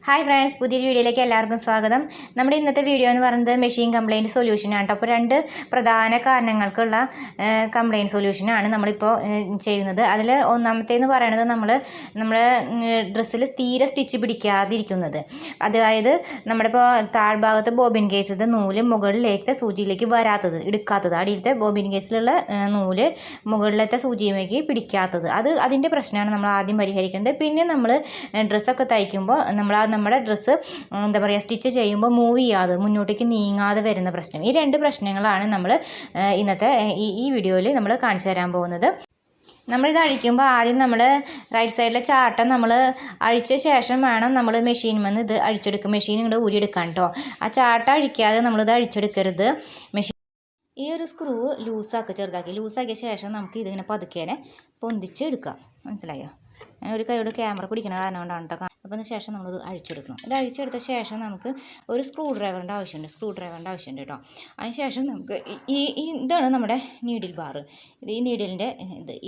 Hi friends, പുതിയൊരു വീഡിയോയിലേക്ക് എല്ലാവർക്കും സ്വാഗതം. നമ്മുടെ ഇന്നത്തെ വീഡിയോ എന്ന് പറയുന്നത് മെഷീൻ കംപ്ലയിൻറ്റ് സൊല്യൂഷനാണ് കേട്ടോ. അപ്പോൾ രണ്ട് പ്രധാന കാരണങ്ങൾക്കുള്ള കംപ്ലയിൻറ്റ് സൊല്യൂഷനാണ് നമ്മളിപ്പോൾ ചെയ്യുന്നത്. അതിൽ ഒന്നാമത്തേന്ന് പറയുന്നത് നമ്മുടെ ഡ്രസ്സിൽ തീരെ സ്റ്റിച്ച് പിടിക്കാതിരിക്കുന്നത്. അതായത് നമ്മുടെ ഇപ്പോൾ താഴ്ഭാഗത്ത് ബോബിൻ കേസിൽ നൂല് മുകളിലേക്ക് സൂചിയിലേക്ക് എടുക്കാത്തത്, അടിയിലത്തെ ബോബിൻ കേസിലുള്ള നൂല് മുകളിലത്തെ സൂചിയിലേക്ക് പിടിക്കാത്തത്, അതിൻ്റെ പ്രശ്നമാണ് നമ്മൾ ആദ്യം പരിഹരിക്കുന്നത്. പിന്നെ നമ്മൾ ഡ്രസ്സൊക്കെ തയ്ക്കുമ്പോൾ നമ്മുടെ ഡ്രസ്സ് എന്താ പറയുക, സ്റ്റിച്ച് ചെയ്യുമ്പോൾ മൂവ് ചെയ്യാതെ മുന്നോട്ടേക്ക് നീങ്ങാതെ വരുന്ന പ്രശ്നം. ഈ രണ്ട് പ്രശ്നങ്ങളാണ് നമ്മൾ ഇന്നത്തെ ഈ വീഡിയോയിൽ നമ്മൾ കാണിച്ചു തരാൻ പോകുന്നത്. നമ്മളിത് അഴിക്കുമ്പോൾ ആദ്യം നമ്മൾ റൈറ്റ് സൈഡിലെ ചാട്ടം നമ്മൾ അഴിച്ച ശേഷം വേണം നമ്മൾ മെഷീനിൽ ഇത് അഴിച്ചെടുക്കുക. മെഷീൻ ഇങ്ങോട്ട് ഊരിയെടുക്കാൻ കേട്ടോ. ആ ചാട്ടം അഴിക്കാതെ നമ്മളിത് അഴിച്ചെടുക്കരുത്. ഈ ഒരു സ്ക്രൂ ലൂസാക്കിയ ശേഷം നമുക്ക് ഇതിങ്ങനെ പതുക്കേനെ പൊന്തിച്ച് എടുക്കാം. മനസ്സിലായോ? ഞാൻ ഒരു കൈയോട് ക്യാമറ പിടിക്കുന്ന കാരണം കൊണ്ടാണ് കേട്ടോ. അപ്പോൾ അതിന് ശേഷം നമ്മളിത് അഴിച്ചെടുക്കണം. ഇത് അഴിച്ചെടുത്ത ശേഷം നമുക്ക് ഒരു സ്ക്രൂ ഡ്രൈവറിൻ്റെ ആവശ്യമുണ്ട് കേട്ടോ. അതിന് ശേഷം നമുക്ക് ഇതാണ് നമ്മുടെ നീഡിൽ ബാർ. ഈ നീഡിലിൻ്റെ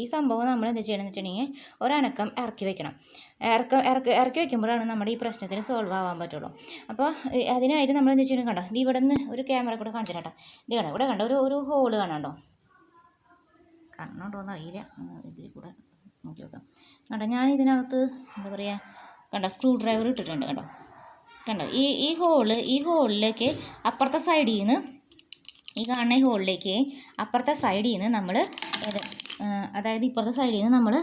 ഈ സംഭവം നമ്മൾ എന്താ ചെയ്യണമെന്ന് വെച്ചിട്ടുണ്ടെങ്കിൽ ഒരനക്കം ഇറക്കി വെക്കണം. ഇറക്കി വെക്കുമ്പോഴാണ് നമ്മുടെ ഈ പ്രശ്നത്തിന് സോൾവ് ആവാൻ പറ്റുള്ളൂ. അപ്പോൾ അതിനായിട്ട് നമ്മൾ എന്താ ചെയ്യണം, കണ്ടോ, ഇത് ഇവിടെ നിന്ന് ഒരു ക്യാമറ കൂടെ കാണിച്ചു കേട്ടോ. ഇത് കണ്ടോ, ഇവിടെ കണ്ടോ ഒരു ഹോള് കാണാണ്ടോ എന്ന് അറിയില്ല, ഇതിൽ കൂടെ നോക്കി നോക്കാം. കണ്ടോ, ഞാൻ ഇതിനകത്ത് എന്താ പറയുക, കണ്ടോ, സ്ക്രൂ ഡ്രൈവർ ഇട്ടിട്ടുണ്ട്. കണ്ടോ ഈ ഹോളിലേക്ക് അപ്പുറത്തെ സൈഡിൽ നിന്ന്, ഈ കാണുന്ന ഹോളിലേക്ക് അപ്പുറത്തെ സൈഡിൽ നിന്ന് നമ്മൾ അതായത് ഇപ്പുറത്തെ സൈഡിൽ നിന്ന് നമ്മൾ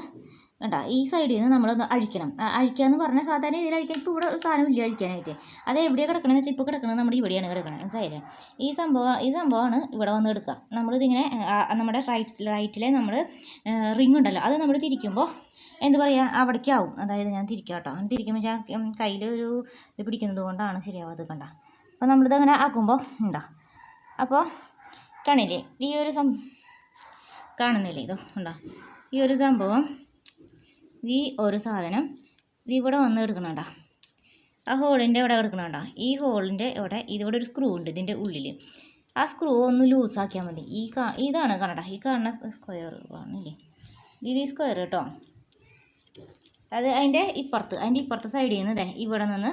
കണ്ടോ, ഈ സൈഡിൽ നിന്ന് നമ്മളൊന്ന് അഴിക്കണം. അഴിക്കുക എന്ന് പറഞ്ഞാൽ സാധാരണ ഇതിൽ അഴിക്കാൻ ഇപ്പോൾ ഇവിടെ ഒരു സാധനം ഇല്ല അഴിക്കാനായിട്ട്. അത് എവിടെയാണ് കിടക്കണമെന്ന് വെച്ചാൽ ഇപ്പോൾ കിടക്കുന്നത് നമ്മുടെ ഇവിടെയാണ് കിടക്കുന്നത്. മനസ്സിലായില്ലേ? ഈ സംഭവമാണ് ഇവിടെ വന്ന് എടുക്കുക. നമ്മളിതിങ്ങനെ നമ്മുടെ റൈറ്റിലെ നമ്മൾ റിങ് ഉണ്ടല്ലോ, അത് നമ്മൾ തിരിക്കുമ്പോൾ എന്താ പറയുക, അവിടേക്കാവും. അതായത് ഞാൻ തിരിക്കാം കേട്ടോ. തിരിക്കുമ്പോൾ കയ്യിൽ ഒരു ഇത് പിടിക്കുന്നത് കൊണ്ടാണ് ശരിയാവാത്. കണ്ട, അപ്പോൾ നമ്മളിത് അങ്ങനെ ആക്കുമ്പോൾ എന്താ, അപ്പോൾ കാണില്ലേ ഈ ഒരു കാണുന്നില്ലേ, ഇതോ ഉണ്ടോ ഈ ഒരു സംഭവം, ഈ ഒരു സാധനം ഇവിടെ വന്ന് എടുക്കണണ്ട. ആ ഹോളിൻ്റെ ഇവിടെ എടുക്കണണ്ട. ഈ ഹോളിൻ്റെ ഇതിവിടെ ഒരു സ്ക്രൂ ഉണ്ട് ഇതിൻ്റെ ഉള്ളിൽ. ആ സ്ക്രൂ ഒന്ന് ലൂസാക്കിയാൽ മതി. ഇതാണ് കണ്ടോ, ഈ കാണുന്ന സ്ക്വയർ കാണില്ലേ, ഇത് ഈ സ്ക്വയർ കേട്ടോ. അത് അതിൻ്റെ ഇപ്പുറത്തെ സൈഡിൽ നിന്ന് ഇവിടെ നിന്ന്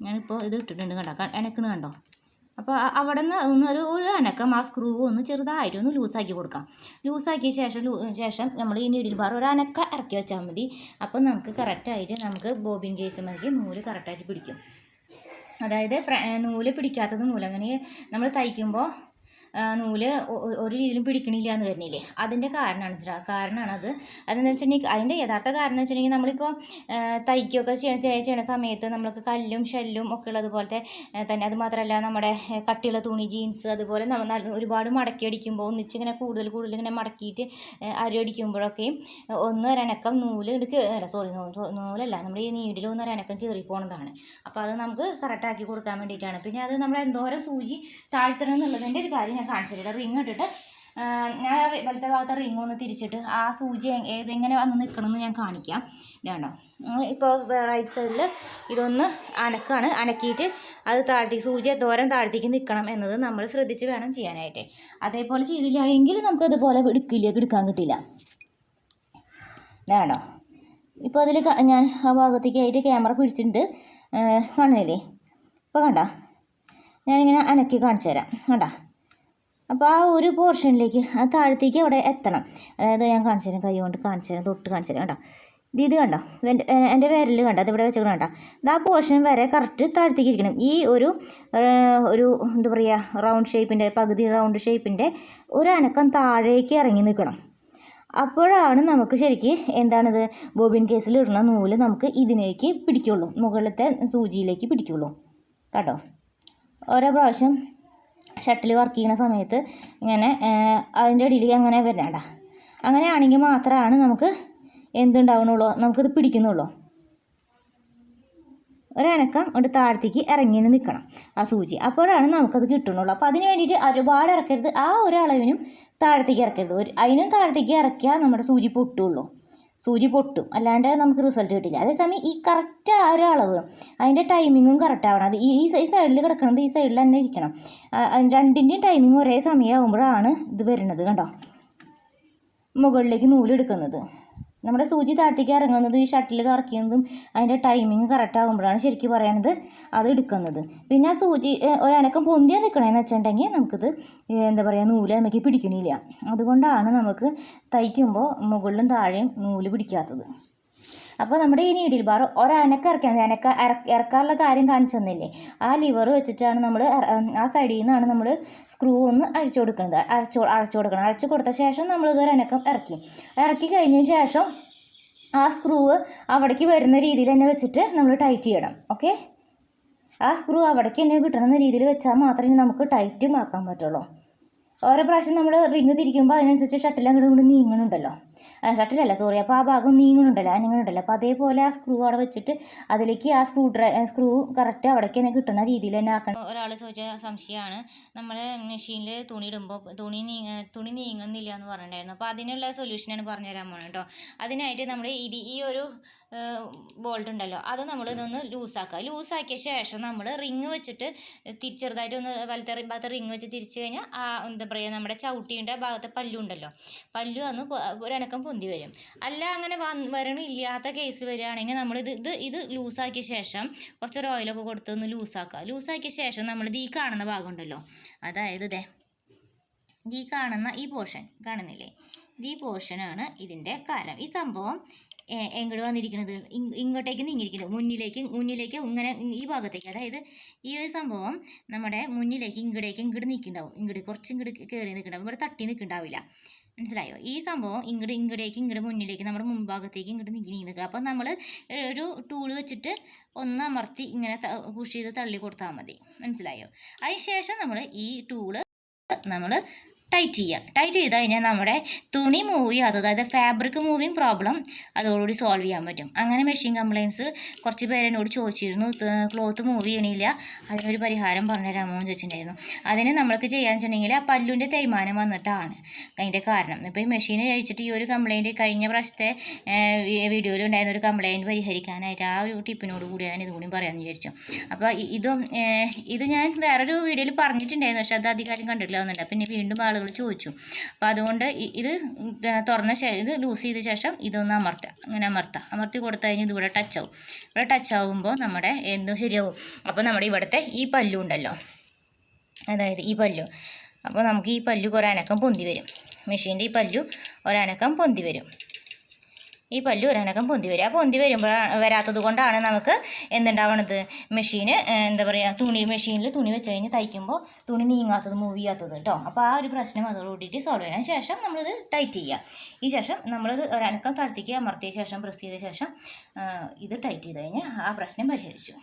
ഞാനിപ്പോൾ ഇത് ഇട്ടിട്ടുണ്ട്. കണ്ടോ, എനക്കണ് കണ്ടോ. അപ്പോൾ അവിടെ നിന്ന് ഒരു അനക്കം ആ സ്ക്രൂ ഒന്ന് ചെറുതായിട്ടൊന്ന് ലൂസാക്കി കൊടുക്കാം. ലൂസാക്കിയ ശേഷം നമ്മൾ ഈ നീഡിൽ ബാർ ഒരു അനക്ക ഇറക്കി വെച്ചാൽ മതി. അപ്പം നമുക്ക് കറക്റ്റായിട്ട് നമുക്ക് ബോബിൻ കേസ് മതി നൂല് കറക്റ്റായിട്ട് പിടിക്കും. അതായത് നൂല് പിടിക്കാത്തത് മൂലം അങ്ങനെ നമ്മൾ തയ്ക്കുമ്പോൾ നൂല് ഒരു രീതിയിലും പിടിക്കണില്ല എന്ന് വരുന്നില്ലേ, അതിൻ്റെ കാരണമാണ് അതെന്ന് വെച്ചിട്ടുണ്ടെങ്കിൽ അതിൻ്റെ യഥാർത്ഥ കാരണം എന്ന് വെച്ചിട്ടുണ്ടെങ്കിൽ നമ്മളിപ്പോൾ തയ്ക്കുകയൊക്കെ ചെയ്യണ സമയത്ത് നമ്മൾക്ക് കല്ലും ഷെല്ലും ഒക്കെ ഉള്ളതുപോലത്തെ തന്നെ. അത് മാത്രമല്ല നമ്മുടെ കട്ടിയുള്ള തുണി, ജീൻസ്, അതുപോലെ ഒരുപാട് മടക്കി അടിക്കുമ്പോൾ ഒന്നിച്ചിങ്ങനെ കൂടുതൽ ഇങ്ങനെ മടക്കിയിട്ട് അടിക്കുമ്പോഴൊക്കെയും ഒരനക്കം നൂലല്ല നമ്മുടെ ഈ നീഡിൽ ഒരനക്കം കയറിപ്പോണതാണ്. അപ്പോൾ അത് നമുക്ക് കറക്റ്റാക്കി കൊടുക്കാൻ വേണ്ടിയിട്ടാണ്. പിന്നെ അത് നമ്മൾ എന്തോരം സൂചി താഴ്ത്തണം എന്നുള്ളതിൻ്റെ ഒരു കാര്യം ഞാൻ കാണിച്ചിട്ടില്ല. റിങ് ഇട്ടിട്ട് ഞാൻ വലത്തെ ഭാഗത്തെ റിങ് ഒന്ന് തിരിച്ചിട്ട് ആ സൂചി എങ്ങനെ വന്ന് നിൽക്കണമെന്ന് ഞാൻ കാണിക്കാം. ഇതാണോ, ഇപ്പോൾ റൈറ്റ് സൈഡിൽ ഇതൊന്ന് അനക്കിയിട്ട് അത് സൂചി എന്തോരം താഴ്ത്തേക്ക് നിൽക്കണം എന്നത് നമ്മൾ ശ്രദ്ധിച്ച് വേണം ചെയ്യാനായിട്ട്. അതേപോലെ ചെയ്തില്ല എങ്കിൽ നമുക്ക് അതുപോലെ എടുക്കാൻ കിട്ടില്ല. ഇതാണോ, ഇപ്പോൾ അതിൽ ഞാൻ ആ ഭാഗത്തേക്കായിട്ട് ക്യാമറ പിടിച്ചിട്ടുണ്ട്, കാണുന്നില്ലേ? ഇപ്പോൾ കണ്ടോ, ഞാനിങ്ങനെ അനക്കി കാണിച്ചു തരാം. കണ്ടോ, അപ്പോൾ ആ ഒരു പോർഷനിലേക്ക് ആ താഴത്തേക്ക് അവിടെ എത്തണം. അതായത് ഞാൻ കാണിച്ചു തരാം, കൈ കൊണ്ട് കാണിച്ചു തരാം, തൊട്ട് കാണിച്ചു തരാം. കണ്ടോ, ഇത് കണ്ടോ, എൻ്റെ വിരൽ കണ്ടോ, അതിവിടെ വെച്ചിട്ട് കണ്ടോ, ഇത് ആ പോർഷൻ വരെ കറക്റ്റ് താഴത്തേക്ക് ഇരിക്കണം. ഈ ഒരു എന്താ പറയുക, പകുതി റൗണ്ട് ഷേപ്പിൻ്റെ ഒരു അനക്കം താഴേക്ക് ഇറങ്ങി നിൽക്കണം. അപ്പോഴാണ് നമുക്ക് ശരിക്ക് എന്താണിത് ബോബിൻ കേസിൽ ഇടുന്ന നൂല് നമുക്ക് ഇതിലേക്ക് പിടിക്കുള്ളൂ, മുകളിലത്തെ സൂചിയിലേക്ക് പിടിക്കുള്ളൂ. കേട്ടോ, ഓരോ പ്രാവശ്യം ഷട്ടിൽ വർക്ക് ചെയ്യുന്ന സമയത്ത് ഇങ്ങനെ അതിൻ്റെ ഇടയിൽ അങ്ങനെ വരണ്ട. അങ്ങനെയാണെങ്കിൽ മാത്രമാണ് നമുക്ക് എന്തുണ്ടാവണുള്ളൂ, നമുക്കിത് പിടിക്കുന്നുള്ളൂ. ഒരനക്കം ഒരു താഴത്തേക്ക് ഇറങ്ങി നിൽക്കണം ആ സൂചി, അപ്പോഴാണ് നമുക്കത് കിട്ടുന്നുള്ളൂ. അപ്പോൾ അതിന് വേണ്ടിയിട്ട് ഒരുപാട് ഇറക്കരുത്, ആ ഒരളവിനും താഴത്തേക്ക് ഇറക്കരുത്. അതിനും താഴത്തേക്ക് ഇറക്കിയാൽ നമ്മുടെ സൂചി പൊട്ടും, അല്ലാണ്ട് നമുക്ക് റിസൾട്ട് കിട്ടില്ല. അതേസമയം ഈ കറക്റ്റ് ആ ഒരു അളവ്, അതിൻ്റെ ടൈമിങ്ങും കറക്റ്റ് ആവണം. അത് ഈ സൈഡിൽ കിടക്കണത് ഈ സൈഡിൽ തന്നെ ഇരിക്കണം. രണ്ടിൻ്റെയും ടൈമിങ് ഒരേ സമയമാകുമ്പോഴാണ് ഇത് വരുന്നത്. കണ്ടോ, മുകളിലേക്ക് നൂലെടുക്കുന്നത്. നമ്മുടെ സൂചി താഴത്തേക്ക് ഇറങ്ങുന്നതും ഈ ഷട്ടിൽ കറക്കുന്നതും അതിൻ്റെ ടൈമിങ് കറക്റ്റ് ആകുമ്പോഴാണ് ശരിക്കും പറയണത് അത് എടുക്കുന്നത്. പിന്നെ ആ സൂചി ഒരനക്കം പൊന്തിയാൽ നിൽക്കണമെന്ന് വെച്ചിട്ടുണ്ടെങ്കിൽ നമുക്കിത് എന്താ പറയുക നൂല് നമുക്ക് പിടിക്കണില്ല. അതുകൊണ്ടാണ് നമുക്ക് തയ്ക്കുമ്പോൾ മുകളിലും താഴെയും നൂല് പിടിക്കാത്തത്. അപ്പോൾ നമ്മുടെ ഈ നീഡിൽ ബാർ ഇറക്കാനുള്ള കാര്യം കാണിച്ചു തന്നില്ലേ, ആ ലിവർ വെച്ചിട്ടാണ് നമ്മൾ ആ സൈഡിൽ നിന്നാണ് നമ്മൾ സ്ക്രൂ ഒന്ന് അഴിച്ചു കൊടുക്കുന്നത്. അഴിച്ചു കൊടുത്ത ശേഷം നമ്മളിത് ഒരനക്കം ഇറക്കി കഴിഞ്ഞതിന് ശേഷം ആ സ്ക്രൂ അവിടേക്ക് വരുന്ന രീതിയിൽ തന്നെ വെച്ചിട്ട് നമ്മൾ ടൈറ്റ് ചെയ്യണം. ഓക്കെ, ആ സ്ക്രൂ അവിടേക്ക് തന്നെ കിട്ടുന്ന രീതിയിൽ വെച്ചാൽ മാത്രമേ നമുക്ക് ടൈറ്റും ആക്കാൻ പറ്റുള്ളൂ. ഓരോ പ്രാവശ്യം നമ്മൾ റിങ് തിരിക്കുമ്പോൾ അതിനനുസരിച്ച് ഷട്ടിൽ അങ്ങോട്ട് നീങ്ങുന്നുണ്ടല്ലോ, ഷട്ടിലല്ല സോറി, അപ്പോൾ ആ ഭാഗം നീങ്ങുന്നുണ്ടല്ലോ. അപ്പോൾ അതേപോലെ ആ സ്ക്രൂ അവിടെ വെച്ചിട്ട് അതിലേക്ക് ആ സ്ക്രൂ കറക്റ്റ് അവിടേക്ക് തന്നെ കിട്ടുന്ന രീതിയിൽ തന്നെ ആക്കണം. ഒരാൾ ചോദിച്ച സംശയമാണ്, നമ്മൾ മെഷീനിൽ തുണി ഇടുമ്പോൾ തുണി നീങ്ങുന്നില്ല എന്ന് പറഞ്ഞിട്ടുണ്ടായിരുന്നു. അപ്പോൾ അതിനുള്ള സൊല്യൂഷനാണ് പറഞ്ഞുതരാൻ പോകുന്നത് കേട്ടോ. അതിനായിട്ട് നമ്മൾ ഈ ഒരു ബോൾട്ട് ഉണ്ടല്ലോ, അത് നമ്മൾ ഇതൊന്ന് ലൂസാക്കിയ ശേഷം നമ്മൾ റിങ് വെച്ചിട്ട് ചെറുതായിട്ട് ഒന്ന് വലത്തെ ഭാഗത്ത് റിങ് വെച്ച് തിരിച്ചു കഴിഞ്ഞാൽ ആ എന്താ പറയുക നമ്മുടെ ചവിട്ടീൻ്റെ ഭാഗത്തെ പല്ലുണ്ടല്ലോ, പല്ലു അന്ന് ഒരനക്കം പൊന്തി വരും. അല്ല അങ്ങനെ വരണില്ലാത്ത കേസ് വരികയാണെങ്കിൽ നമ്മൾ ഇത് ലൂസാക്കിയ ശേഷം കുറച്ചൊരു ഓയിലൊക്കെ കൊടുത്ത് ഒന്ന് ലൂസാക്കിയ ശേഷം നമ്മളിത് ഈ കാണുന്ന ഭാഗം ഉണ്ടല്ലോ, അതായത് ഈ കാണുന്ന ഈ പോർഷൻ കാണുന്നില്ലേ, ഈ പോർഷനാണ് ഇതിൻ്റെ കാരണം. ഈ സംഭവം എങ്ങോട്ട് വന്നിരിക്കുന്നത്, ഇങ്ങോട്ടേക്ക് നീങ്ങിയിരിക്കുന്നത്, മുന്നിലേക്ക് ഇങ്ങനെ ഈ ഭാഗത്തേക്ക്, അതായത് ഈ ഒരു സംഭവം നമ്മുടെ മുന്നിലേക്ക് ഇങ്ങോട്ട് നിൽക്കുന്നുണ്ടാവും, കുറച്ച് കയറി നിൽക്കുന്നുണ്ടാവും, ഇവിടെ തട്ടി നിൽക്കുന്നുണ്ടാവില്ല. മനസ്സിലായോ? ഈ സംഭവം മുന്നിലേക്ക് നമ്മുടെ മുൻഭാഗത്തേക്ക് നീങ്ങി നിൽക്കുക. അപ്പം നമ്മൾ ഒരു ടൂൾ വെച്ചിട്ട് ഒന്ന് അമർത്തി ഇങ്ങനെ പുഷ് ചെയ്ത് തള്ളി കൊടുത്താൽ മതി. മനസ്സിലായോ? അതിന് ശേഷം നമ്മൾ ഈ ടൂള് നമ്മൾ ടൈറ്റ് ചെയ്ത് കഴിഞ്ഞാൽ നമ്മുടെ തുണി മൂവ് ചെയ്യാത്തത്, അതായത് ഫാബ്രിക് മൂവിങ് പ്രോബ്ലം അതോടുകൂടി സോൾവ് ചെയ്യാൻ പറ്റും. അങ്ങനെ മെഷീൻ കംപ്ലയിൻറ്റ്സ് കുറച്ച് പേര് എന്നോട് ചോദിച്ചിരുന്നു, ക്ലോത്ത് മൂവ് ചെയ്യണില്ല, അതിനൊരു പരിഹാരം പറഞ്ഞുതരാമോ എന്ന് ചോദിച്ചിട്ടുണ്ടായിരുന്നു. അതിന് നമ്മൾക്ക് ചെയ്യാന്ന് വെച്ചിട്ടുണ്ടെങ്കിൽ ആ പല്ലുവിൻ്റെ തേയ്മാനം വന്നിട്ടാണ് അതിൻ്റെ കാരണം. ഇപ്പോൾ ഈ മെഷീൻ കഴിച്ചിട്ട് ഈ ഒരു കംപ്ലയിൻറ്റ് കഴിഞ്ഞ പ്രാവശ്യത്തെ വീഡിയോയിൽ ഉണ്ടായിരുന്ന ഒരു കംപ്ലയിൻറ്റ് പരിഹരിക്കാനായിട്ട് ആ ഒരു ടിപ്പിനോട് കൂടി ഞാൻ ഇതുകൂടി പറയാമെന്ന് വിചാരിച്ചു. അപ്പോൾ ഇത് ഞാൻ വേറൊരു വീഡിയോയിൽ പറഞ്ഞിട്ടുണ്ടായിരുന്നു, പക്ഷേ അത് അധികാരം കണ്ടിട്ടില്ല എന്നുണ്ട്. പിന്നെ വീണ്ടും ആളുകൾ ചോദിച്ചു. അപ്പോൾ അതുകൊണ്ട് ഇത് തുറന്ന ശേഷം ഇത് ലൂസ് ചെയ്ത ശേഷം ഇതൊന്ന് അമർത്തി കൊടുത്തു കഴിഞ്ഞാൽ ഇതിവിടെ ടച്ച് ആവുമ്പോൾ നമ്മുടെ എന്തും ശരിയാവും. അപ്പോൾ നമ്മുടെ ഇവിടുത്തെ ഈ പല്ലു ഉണ്ടല്ലോ, അതായത് ഈ പല്ലു, അപ്പോൾ നമുക്ക് ഈ പല്ലു കുറേ അനക്കം പൊന്തി വരും. മെഷീൻ്റെ ഈ പല്ലു ഒരനക്കം പൊന്തി വരും. ആ പൊന്തി വരാത്തത് കൊണ്ടാണ് നമുക്ക് എന്തുണ്ടാവണത്, മെഷീന് എന്താ പറയുക മെഷീനിൽ തുണി വെച്ച് കഴിഞ്ഞ് തയ്ക്കുമ്പോൾ തുണി നീങ്ങാത്തത്, മൂവ് ചെയ്യാത്തത് കേട്ടോ. അപ്പോൾ ആ ഒരു പ്രശ്നം അതോടുകൂടിയിട്ട് സോൾവ് ചെയ്യാൻ ശേഷം നമ്മളിത് ടൈറ്റ് ചെയ്യുക. ഈ ശേഷം നമ്മളിത് ഒരനക്കം താഴ്ത്തിക്ക് അമർത്തിയ ശേഷം പ്രസ് ചെയ്ത ശേഷം ഇത് ടൈറ്റ് ചെയ്ത് കഴിഞ്ഞാൽ ആ പ്രശ്നം പരിഹരിച്ചു.